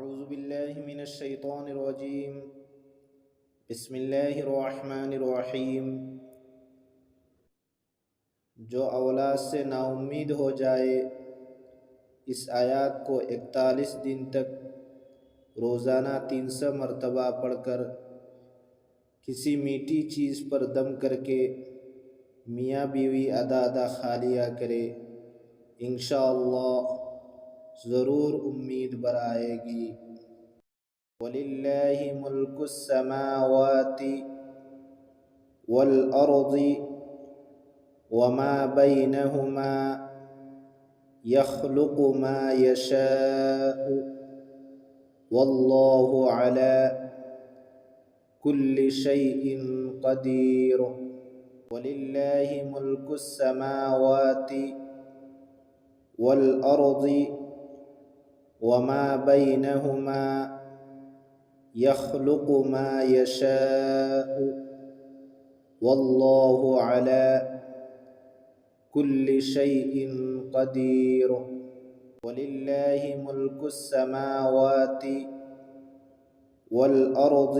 اعوذ باللہ من الشیطان الرجیم بسم اللہ الرحمن الرحیم۔ جو اولاد سے نا امید ہو جائے اس آیات کو 41 دن تک روزانہ 300 مرتبہ پڑھ کر کسی میٹھی چیز پر دم کر کے میاں بیوی آدھا کھا لیا کرے، انشاءاللہ ضرور امید برآئے گی۔ وَلِلَّهِ مُلْكُ السَّمَاوَاتِ وَالْأَرْضِ وَمَا بَيْنَهُمَا يَخْلُقُ مَا يَشَاءُ وَاللَّهُ عَلَى كُلِّ شَيْءٍ قَدِيرٌ۔ وَلِلَّهِ مُلْكُ السَّمَاوَاتِ وَالْأَرْضِ وَمَا بَيْنَهُمَا يَخْلُقُ مَا يَشَاءُ وَاللَّهُ عَلَى كُلِّ شَيْءٍ قَدِيرٌ۔ وَلِلَّهِ مُلْكُ السَّمَاوَاتِ وَالْأَرْضِ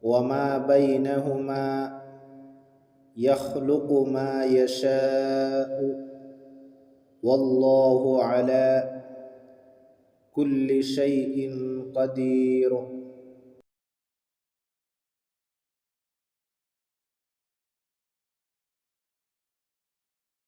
وَمَا بَيْنَهُمَا يَخْلُقُ مَا يَشَاءُ وَاللَّهُ عَلَى كُلِّ شَيْءٍ قَدِيرٌ۔